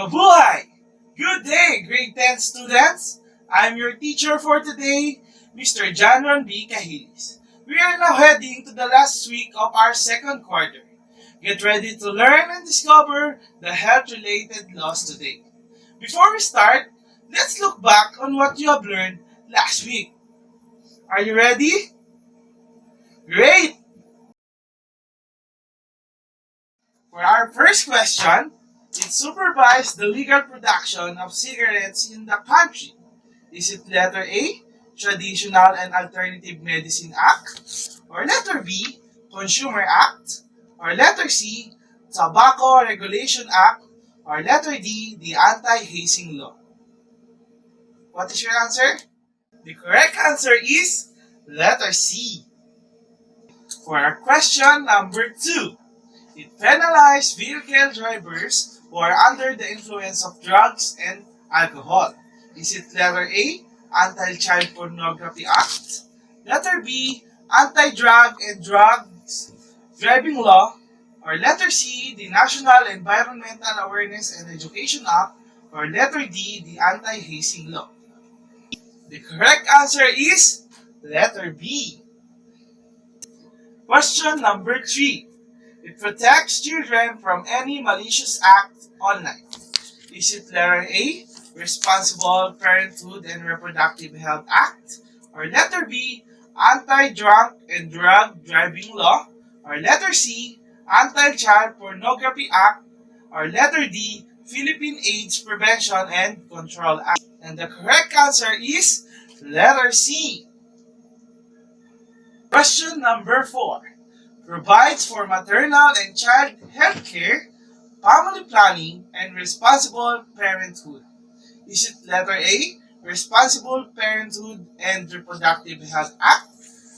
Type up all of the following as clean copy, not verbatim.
Mabuhay! Good day, grade 10 students! I'm your teacher for today, Mr. Janron B. Cahilis. We are now heading to the last week of our second quarter. Get ready to learn and discover the health-related laws today. Before we start, let's look back on what you have learned last week. Are you ready? Great! For our first question, it supervised the legal production of cigarettes in the country. Is it letter A, Traditional and Alternative Medicine Act? Or letter B, Consumer Act? Or letter C, Tobacco Regulation Act? Or letter D, the Anti-Hazing Law? What is your answer? The correct answer is letter C. For our question number 2, it penalized vehicle drivers who are under the influence of drugs and alcohol. Is it letter A, Anti-Child Pornography Act? Letter B, Anti-Drug and Drugs Driving Law? Or letter C, the National Environmental Awareness and Education Act? Or letter D, the Anti-Hazing Law? The correct answer is letter B. Question number 3. It protects children from any malicious act online. Is it letter A, Responsible Parenthood and Reproductive Health Act? Or letter B, Anti-Drunk and Drug Driving Law? Or letter C, Anti-Child Pornography Act? Or letter D, Philippine AIDS Prevention and Control Act? And the correct answer is letter C. Question number 4. Provides for maternal and child health care, family planning, and responsible parenthood. Is it letter A, Responsible Parenthood and Reproductive Health Act?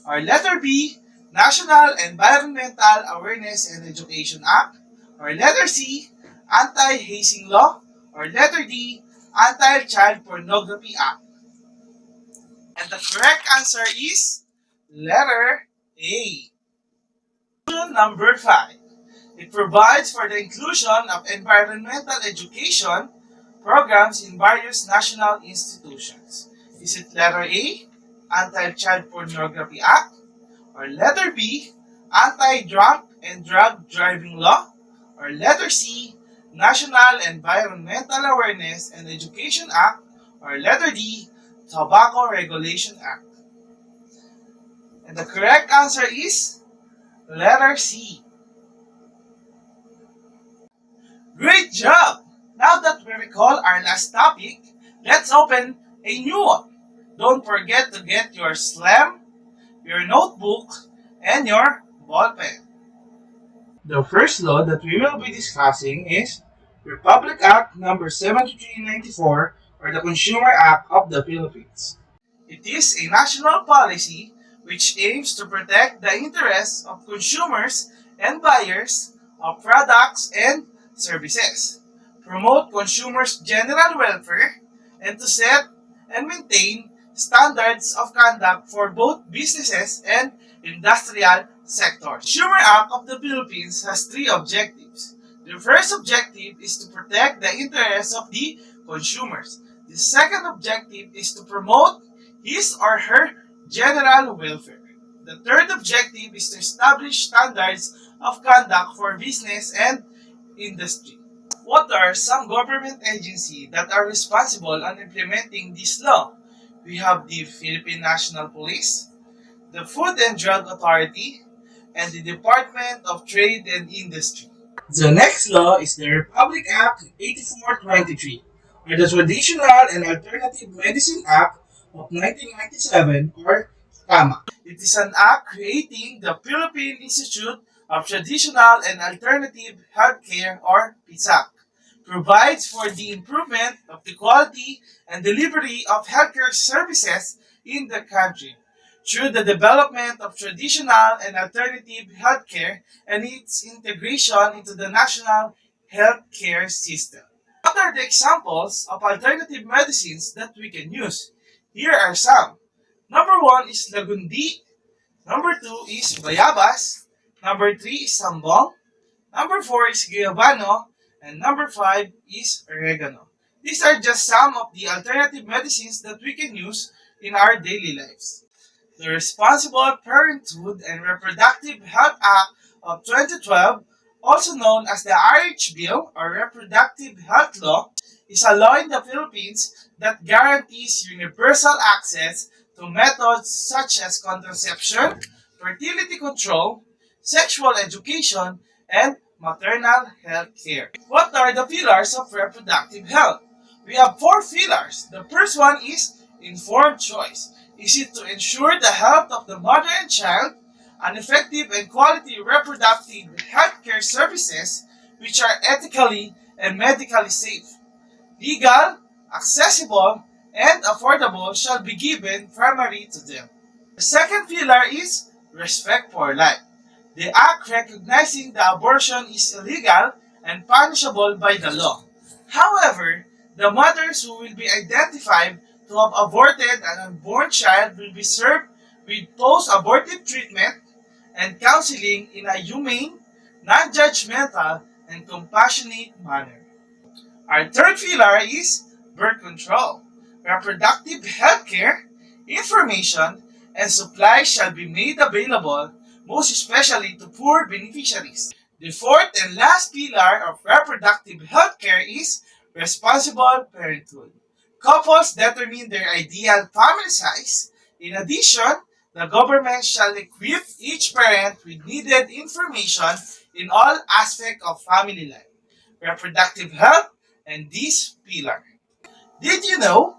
Or letter B, National Environmental Awareness and Education Act? Or letter C, Anti-Hazing Law? Or letter D, Anti-Child Pornography Act? And the correct answer is letter A. Question number 5. It provides for the inclusion of environmental education programs in various national institutions. Is it letter A, Anti-Child Pornography Act? Or letter B, Anti-Drunk and Drug Driving Law? Or letter C, National Environmental Awareness and Education Act? Or letter D, Tobacco Regulation Act? And the correct answer is letter C. Great job! Now that we recall our last topic, let's open a new one. Don't forget to get your SLAM, your notebook, and your ballpen. The first law that we will be discussing is Republic Act No. 7394 or the Consumer Act of the Philippines. It is a national policy which aims to protect the interests of consumers and buyers of products and services, promote consumers' general welfare, and to set and maintain standards of conduct for both businesses and industrial sectors. Consumer Act of the Philippines has 3 objectives. The first objective is to protect the interests of the consumers. The second objective is to promote his or her general welfare. The third objective is to establish standards of conduct for business and industry. What are some government agencies that are responsible on implementing this law? We have the Philippine National Police, the Food and Drug Authority, and the Department of Trade and Industry. The next law is the Republic Act 8423, or the Traditional and Alternative Medicine Act of 1997, or TAMA. It is an act creating the Philippine Institute of Traditional and Alternative Healthcare, or PISAC. Provides for the improvement of the quality and delivery of healthcare services in the country through the development of traditional and alternative healthcare and its integration into the national healthcare system. What are the examples of alternative medicines that we can use? Here are some. Number 1 is Lagundi. Number 2 is Bayabas. Number 3 is Sambong. Number 4 is Guyabano. And number 5 is oregano. These are just some of the alternative medicines that we can use in our daily lives. The Responsible Parenthood and Reproductive Health Act of 2012, also known as the RH Bill or Reproductive Health Law, is a law in the Philippines that guarantees universal access to methods such as contraception, fertility control, sexual education, and maternal health care. What are the pillars of reproductive health? We have four pillars. The first one is informed choice. Is it to ensure the health of the mother and child, an effective and quality reproductive healthcare services which are ethically and medically safe, legal, accessible, and affordable shall be given primary to them. The second pillar is respect for life. The act recognizing the abortion is illegal and punishable by the law. However, the mothers who will be identified to have aborted an unborn child will be served with post-abortive treatment and counseling in a humane, non-judgmental, and compassionate manner. Our third pillar is birth control. Reproductive health care, information, and supplies shall be made available, most especially to poor beneficiaries. The fourth and last pillar of reproductive health care is responsible parenthood. Couples determine their ideal family size. In addition, the government shall equip each parent with needed information in all aspects of family life, reproductive health, and this pillar. Did you know?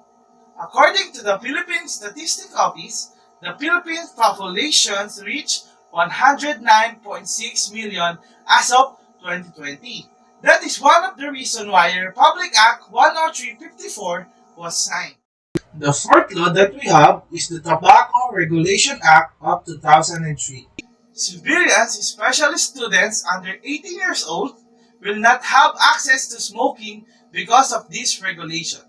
According to the Philippine Statistics Office, the Philippine population reached 109.6 million as of 2020. That is one of the reasons why Republic Act 10354 was signed. The fourth law that we have is the Tobacco Regulation Act of 2003. Civilians, especially students under 18 years old, will not have access to smoking because of this regulation.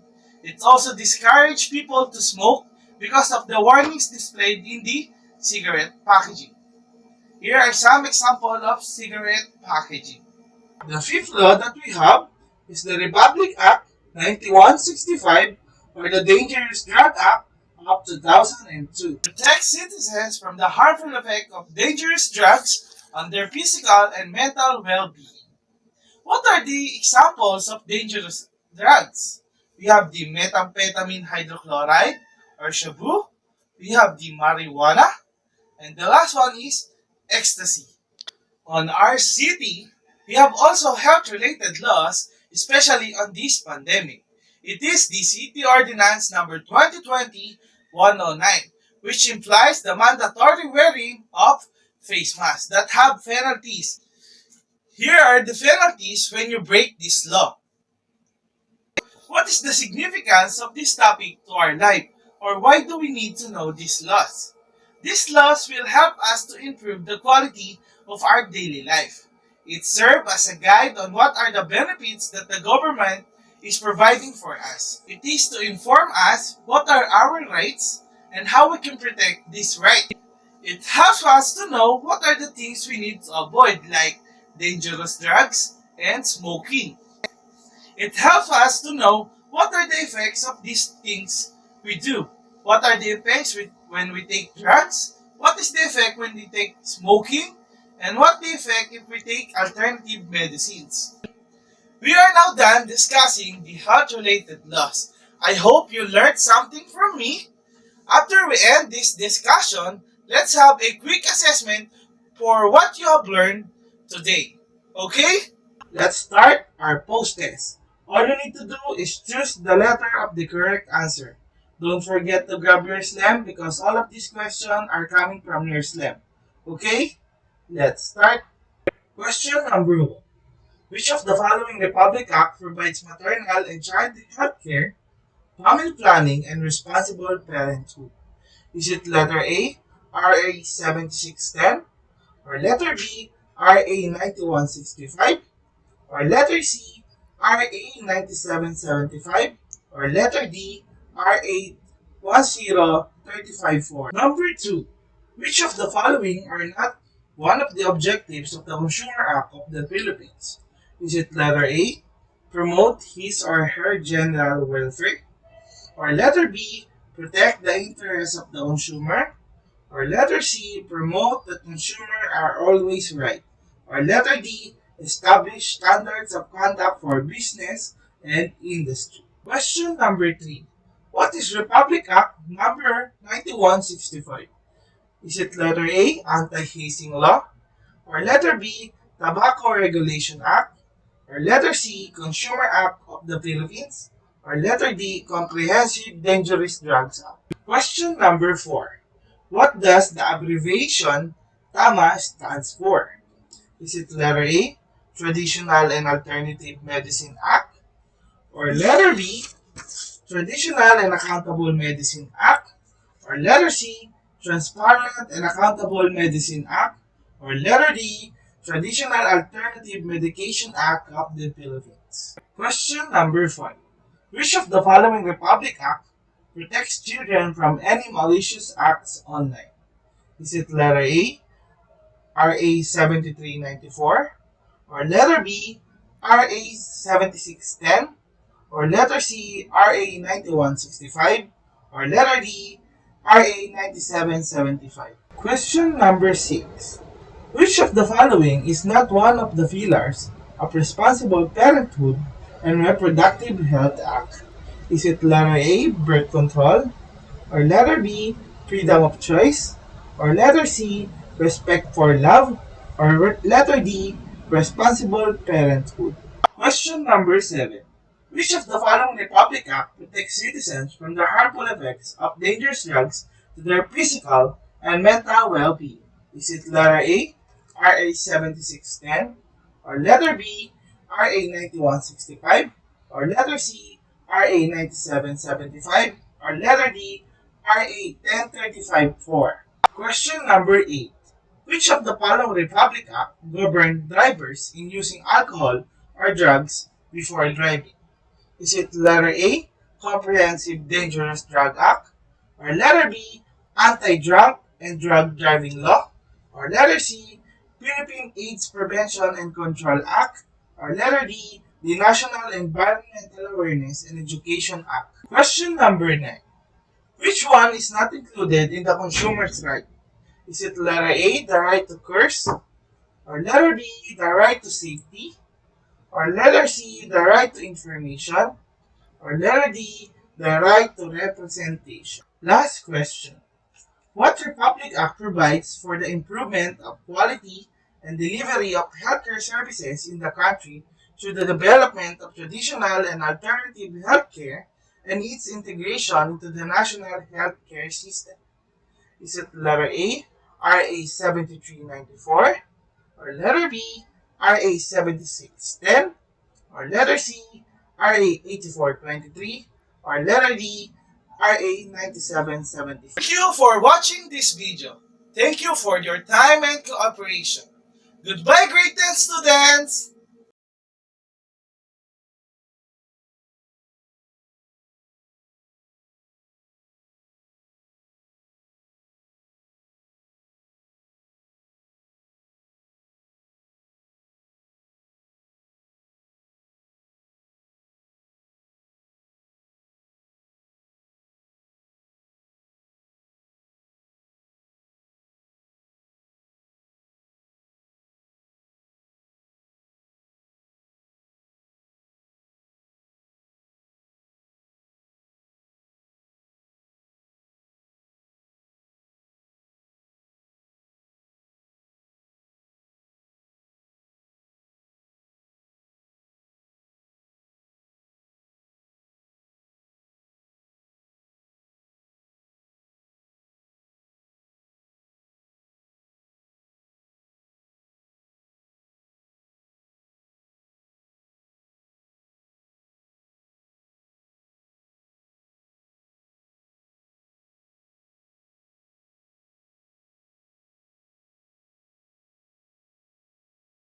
It also discourages people to smoke because of the warnings displayed in the cigarette packaging. Here are some examples of cigarette packaging. The fifth law that we have is the Republic Act 9165 or the Dangerous Drug Act of 2002. Protects citizens from the harmful effect of dangerous drugs on their physical and mental well-being. What are the examples of dangerous drugs? We have the methamphetamine hydrochloride or shabu. We have the marijuana. And the last one is ecstasy. On our city, we have also health-related laws, especially on this pandemic. It is the City Ordinance number 2020-109, which implies the mandatory wearing of face masks that have penalties. Here are the penalties when you break this law. What is the significance of this topic to our life, or why do we need to know these laws? These laws will help us to improve the quality of our daily life. It serves as a guide on what are the benefits that the government is providing for us. It is to inform us what are our rights and how we can protect this right. It helps us to know what are the things we need to avoid, like dangerous drugs and smoking. It helps us to know what are the effects of these things we do. What are the effects when we take drugs? What is the effect when we take smoking? And what the effect if we take alternative medicines? We are now done discussing the health-related laws. I hope you learned something from me. After we end this discussion, let's have a quick assessment for what you have learned today. Okay? Let's start our post-test. All you need to do is choose the letter of the correct answer. Don't forget to grab your SLAM because all of these questions are coming from your SLAM. Okay? Let's start. Question number 1. Which of the following Republic Act provides maternal and child health care, family planning, and responsible parenthood? Is it letter A, RA 7610, or letter B, RA 9165, or letter C, RA 9775, or letter D, RA 10354? Number 2. Which of the following are not one of the objectives of the Consumer Act of the Philippines? Is it letter A, promote his or her general welfare. Or letter B, protect the interests of the consumer. Or letter C, promote that consumers are always right. Or letter D, establish standards of conduct for business and industry. Question number 3. What is Republic Act number 9165? Is it letter A, Anti-Hazing Law? Or letter B, Tobacco Regulation Act? Or letter C, Consumer Act of the Philippines? Or letter D, Comprehensive Dangerous Drugs Act? Question number 4. What does the abbreviation TAMA stands for? Is it letter A, Traditional and Alternative Medicine Act? Or letter B, Traditional and Accountable Medicine Act? Or letter C, Transparent and Accountable Medicine Act? Or letter D, Traditional Alternative Medication Act of the Philippines? Question number 5. Which of the following Republic Act protects children from any malicious acts online? Is it letter A, RA 7394? Or letter B, RA 7610? Or letter C, RA 9165? Or letter D, RA 9775? Question number 6. Which of the following is not one of the pillars of Responsible Parenthood and Reproductive Health Act? Is it letter A, birth control? Or letter B, freedom of choice? Or letter C, respect for love? Or letter D, responsible parenthood? Question number 7. Which of the following Republic Act protects citizens from the harmful effects of dangerous drugs to their physical and mental well-being? Is it letter A, RA 7610? Or letter B, RA 9165? Or letter C, RA 9775? Or letter D, RA 10354? Question number 8. Which of the following Republic Act govern drivers in using alcohol or drugs before driving? Is it letter A, Comprehensive Dangerous Drug Act? Or letter B, Anti-Drunk and Drug Driving Law? Or letter C, Philippine AIDS Prevention and Control Act? Or letter D, the National Environmental Awareness and Education Act? Question number 9. Which one is not included in the consumer's right? Is it letter A, the right to curse? Or letter B, the right to safety? Or letter C, the right to information? Or letter D, the right to representation? Last question. What Republic Act provides for the improvement of quality and delivery of healthcare services in the country through the development of traditional and alternative healthcare and its integration into the national healthcare system? Is it letter A, RA 7394? Or letter B, RA 7610? Or letter C, RA 8423? Or letter D, RA 9775? Thank you for watching this video. Thank you for your time and cooperation. Goodbye, great students!